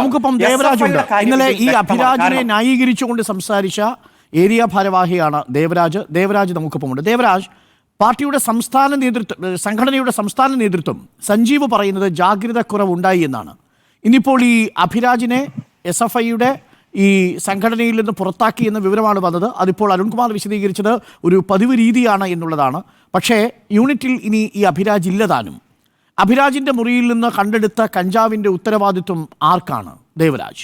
നമുക്കിപ്പം ദേവരാജ് ഉണ്ട്. ഇന്നലെ ഈ അഭിരാജിനെ ന്യായീകരിച്ചുകൊണ്ട് സംസാരിച്ച ഏരിയ ഭാരവാഹിയാണ് ദേവരാജ്. ദേവരാജ് നമുക്കിപ്പം ഉണ്ട്. ദേവരാജ്, പാർട്ടിയുടെ സംസ്ഥാന നേതൃത്വം, സംഘടനയുടെ സംസ്ഥാന നേതൃത്വം സഞ്ജീവ് പറയുന്നത് ജാഗ്രത കുറവുണ്ടായി എന്നാണ്. ഇന്നിപ്പോൾ ഈ അഭിരാജിനെ SFIയുടെ ഈ സംഘടനയിൽ നിന്ന് പുറത്താക്കി എന്ന വിവരമാണ് വന്നത്. അതിപ്പോൾ അരുൺകുമാർ വിശദീകരിച്ചത് ഒരു പതിവ് രീതിയാണ് എന്നുള്ളതാണ്. പക്ഷേ യൂണിറ്റിൽ ഇനി ഈ അഭിരാജ് ഇല്ലതാനും. അഭിരാജിന്റെ മുറിയിൽ നിന്ന് കണ്ടെടുത്ത കഞ്ചാവിന്റെ ഉത്തരവാദിത്വം ആർക്കാണ്? ദേവരാജ്,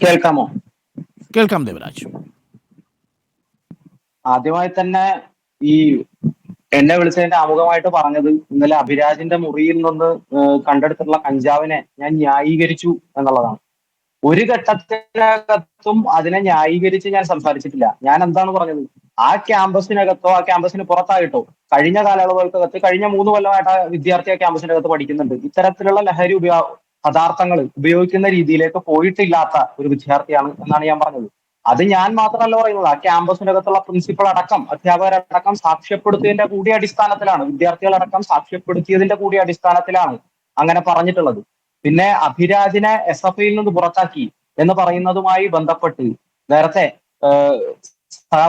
കേൾക്കാമോ? കേൾക്കാം ദേവരാജ്. ആദ്യമായി തന്നെ ഈ എന്നെ വിളിച്ചതിന്റെ ആമുഖമായിട്ട് പറഞ്ഞത് ഇന്നലെ അഭിരാജിന്റെ മുറിയിൽ നിന്ന് കണ്ടെടുത്തിട്ടുള്ള കഞ്ചാവിനെ ഞാൻ ന്യായീകരിച്ചു എന്നുള്ളതാണ്. ഒരു ഘട്ടത്തിനകത്തും അതിനെ ന്യായീകരിച്ച് ഞാൻ സംസാരിച്ചിട്ടില്ല. ഞാൻ എന്താണ് പറഞ്ഞത്? ആ ക്യാമ്പസിനകത്തോ ആ ക്യാമ്പസിന് പുറത്തായിട്ടോ കഴിഞ്ഞ കാലയളവുകൾക്കകത്ത് കഴിഞ്ഞ 3 കൊല്ലമായിട്ട് ആ വിദ്യാർത്ഥി ആ ക്യാമ്പസിന്റെ അകത്ത് പഠിക്കുന്നുണ്ട്. ഇത്തരത്തിലുള്ള ലഹരി പദാർത്ഥങ്ങൾ ഉപയോഗിക്കുന്ന രീതിയിലേക്ക് പോയിട്ടില്ലാത്ത ഒരു വിദ്യാർത്ഥിയാണ് എന്നാണ് ഞാൻ പറഞ്ഞത്. അത് ഞാൻ മാത്രമല്ല പറയുന്നത്, ആ ക്യാമ്പസിനകത്തുള്ള പ്രിൻസിപ്പൾ അടക്കം അധ്യാപകരടക്കം സാക്ഷ്യപ്പെടുത്തിയതിന്റെ കൂടി അടിസ്ഥാനത്തിലാണ്, വിദ്യാർത്ഥികളടക്കം സാക്ഷ്യപ്പെടുത്തിയതിന്റെ കൂടി അടിസ്ഥാനത്തിലാണ് അങ്ങനെ പറഞ്ഞിട്ടുള്ളത്. പിന്നെ അഭിരാജിനെ SFIയിൽ നിന്ന് പുറത്താക്കി എന്ന് പറയുന്നതുമായി ബന്ധപ്പെട്ട് നേരത്തെ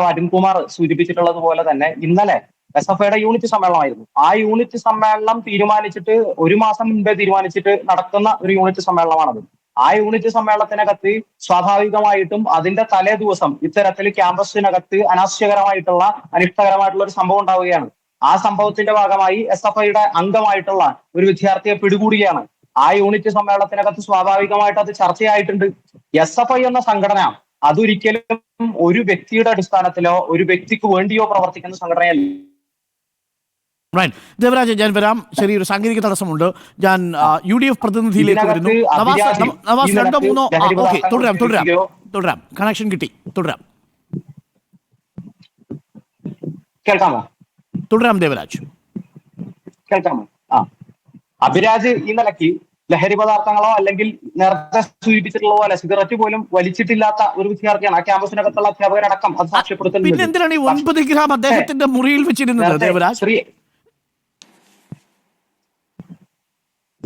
അരുൺകുമാർ സൂചിപ്പിച്ചിട്ടുള്ളത് പോലെ തന്നെ ഇന്നലെ SFIയുടെ യൂണിറ്റ് സമ്മേളനമായിരുന്നു. ആ യൂണിറ്റ് സമ്മേളനം തീരുമാനിച്ചിട്ട് 1 മാസം മുൻപേ തീരുമാനിച്ചിട്ട് നടക്കുന്ന ഒരു യൂണിറ്റ് സമ്മേളനമാണത്. ആ യൂണിറ്റ് സമ്മേളനത്തിനകത്ത് സ്വാഭാവികമായിട്ടും അതിന്റെ തലേ ദിവസം ഇത്തരത്തിൽ ക്യാമ്പസിനകത്ത് അനാവശ്യകരമായിട്ടുള്ള അനിഷ്ടകരമായിട്ടുള്ള ഒരു സംഭവം ഉണ്ടാവുകയാണ്. ആ സംഭവത്തിന്റെ ഭാഗമായി SFIയുടെ അംഗമായിട്ടുള്ള ഒരു വിദ്യാർത്ഥിയെ പിടികൂടുകയാണ്. ആ യൂണിറ്റ് സമ്മേളനത്തിനകത്ത് സ്വാഭാവികമായിട്ട് അത് ചർച്ചയായിട്ടുണ്ട്. SFI എന്ന സംഘടന അതൊരിക്കലും ഒരു വ്യക്തിയുടെ അടിസ്ഥാനത്തിലോ ഒരു വ്യക്തിക്ക് വേണ്ടിയോ പ്രവർത്തിക്കുന്ന സംഘടനയല്ല. ദേവരാജ്, ഞാൻ വരാം. ചെറിയൊരു സാങ്കേതിക തടസ്സമുണ്ട്. ഞാൻ UDF പ്രതിനിധിയിലേക്ക് വരുന്നു. നവാസ് 2-3 ഓക്കെ, തുടരാം. കണക്ഷൻ കിട്ടി, തുടരാം. കേൾക്കാമോ? തുടരാം ദേവരാജ്. കേൾക്കാമോ? അഭിരാജ് ഈ നിലയ്ക്ക് ലഹരി പദാർത്ഥങ്ങളോ അല്ലെങ്കിൽ നേരത്തെ സൂചിപ്പിച്ചിട്ടുള്ള പോലെ സിഗരറ്റ് പോലും വലിച്ചിട്ടില്ലാത്ത ഒരു വിദ്യാർത്ഥിയാണ്. ആ ക്യാമ്പസിനകത്തുള്ള അധ്യാപകരടക്കം അത് സാക്ഷ്യപ്പെടുത്തുന്നത്. പിന്നെ എന്തിനാണ് ഈ 9 ഗ്രാം അദ്ദേഹത്തിന്റെ മുറിയിൽ വെച്ചിരുന്നത് ദേവരാജ്?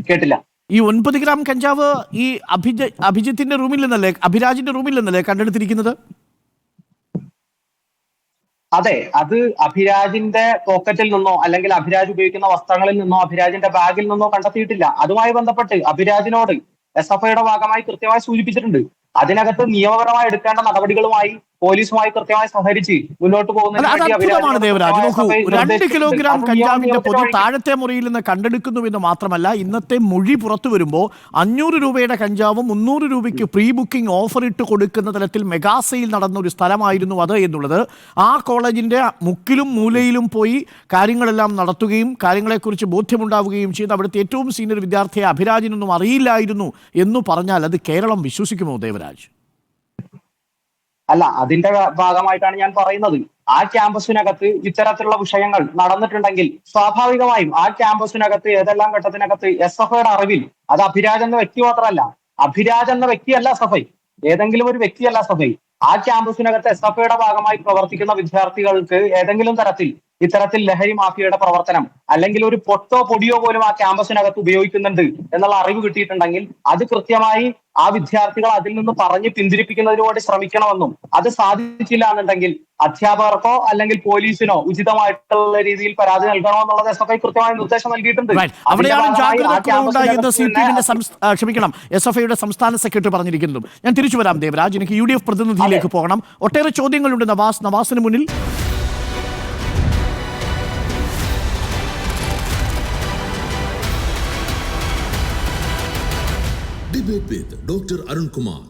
കേട്ടില്ല. ഈ 9 ഗ്രാം കഞ്ചാവ് ഈ അഭിജിത്തിന്റെ റൂമിൽ നിന്നല്ലേ, അഭിരാജിന്റെ റൂമിൽ നിന്നല്ലേ കണ്ടെടുത്തിരിക്കുന്നത്? അതെ, അത് അഭിരാജിന്റെ പോക്കറ്റിൽ നിന്നോ അല്ലെങ്കിൽ അഭിരാജ് ഉപയോഗിക്കുന്ന വസ്ത്രങ്ങളിൽ നിന്നോ അഭിരാജിന്റെ ബാഗിൽ നിന്നോ കണ്ടെത്തിയിട്ടില്ല. അതുമായി ബന്ധപ്പെട്ട് അഭിരാജിനോട് SFIയുടെ ഭാഗമായി കൃത്യമായി സൂചിപ്പിച്ചിട്ടുണ്ട്. അതിനകത്ത് നിയമപരമായി എടുക്കേണ്ട നടപടികളുമായി പോലീസുമായി കൃത്യമായി സഹകരിച്ച് മുന്നോട്ട് പോകുന്നത്. ദേവരാജ് നോക്കൂ, 2 കിലോഗ്രാം കഞ്ചാവിന്റെ പൊതി താഴത്തെ മുറിയിൽ നിന്ന് കണ്ടെടുക്കുന്നുവെന്ന് മാത്രമല്ല, ഇന്നത്തെ മൊഴി പുറത്തു വരുമ്പോൾ 500 രൂപയുടെ കഞ്ചാവും 300 രൂപയ്ക്ക് പ്രീ ബുക്കിംഗ് ഓഫർ ഇട്ട് കൊടുക്കുന്ന തരത്തിൽ മെഗാസെയിൽ നടന്ന ഒരു സ്ഥലമായിരുന്നു അത് എന്നുള്ളത്. ആ കോളേജിന്റെ മുക്കിലും മൂലയിലും പോയി കാര്യങ്ങളെല്ലാം നടത്തുകയും കാര്യങ്ങളെക്കുറിച്ച് ബോധ്യമുണ്ടാവുകയും ചെയ്ത് അവിടുത്തെ ഏറ്റവും സീനിയർ വിദ്യാർത്ഥിയെ അഭിരാജിനൊന്നും അറിയില്ലായിരുന്നു എന്ന് പറഞ്ഞാൽ അത് കേരളം വിശ്വസിക്കുമോ ദേവരാജ്? അല്ല, അതിന്റെ ഭാഗമായിട്ടാണ് ഞാൻ പറയുന്നത്. ആ ക്യാമ്പസിനകത്ത് ഇത്തരത്തിലുള്ള വിഷയങ്ങൾ നടന്നിട്ടുണ്ടെങ്കിൽ സ്വാഭാവികമായും ആ ക്യാമ്പസിനകത്ത് ഏതെല്ലാം ഘട്ടത്തിനകത്ത് SFIയുടെ അറിവിൽ, അത് അഭിരാജ് എന്ന വ്യക്തി മാത്രമല്ല, അഭിരാജ് എന്ന വ്യക്തിയല്ല SFI, ഏതെങ്കിലും ഒരു വ്യക്തിയല്ല SFI. ആ ക്യാമ്പസിനകത്ത് SFIയുടെ ഭാഗമായി പ്രവർത്തിക്കുന്ന വിദ്യാർത്ഥികൾക്ക് ഏതെങ്കിലും തരത്തിൽ ഇത്തരത്തിൽ ലഹരി മാഫിയയുടെ പ്രവർത്തനം അല്ലെങ്കിൽ ഒരു പൊട്ടോ പൊടിയോ പോലും ആ ക്യാമ്പസിനകത്ത് ഉപയോഗിക്കുന്നുണ്ട് എന്നുള്ള അറിവ് കിട്ടിയിട്ടുണ്ടെങ്കിൽ അത് കൃത്യമായി ആ വിദ്യാർത്ഥികൾ അതിൽ നിന്ന് പറഞ്ഞ് പിന്തിരിപ്പിക്കുന്നതിന് വേണ്ടി ശ്രമിക്കണമെന്നും അത് സാധിച്ചില്ല എന്നുണ്ടെങ്കിൽ അധ്യാപകർക്കോ അല്ലെങ്കിൽ പോലീസിനോ ഉചിതമായിട്ടുള്ള രീതിയിൽ പരാതി നൽകണമെന്നുള്ളത് SFI കൃത്യമായ നിർദ്ദേശം നൽകിയിട്ടുണ്ട്. SFIയുടെ സംസ്ഥാന സെക്രട്ടറി പറഞ്ഞിരിക്കുന്നതും. ഞാൻ തിരിച്ചു വരാം ദേവരാജ്, എനിക്ക് UDF പ്രതിനിധിയിലേക്ക് പോകണം. ഒട്ടേറെ ചോദ്യങ്ങളുണ്ട് നവാസിന് മുന്നിൽ. Debate with Dr. Arun Kumar.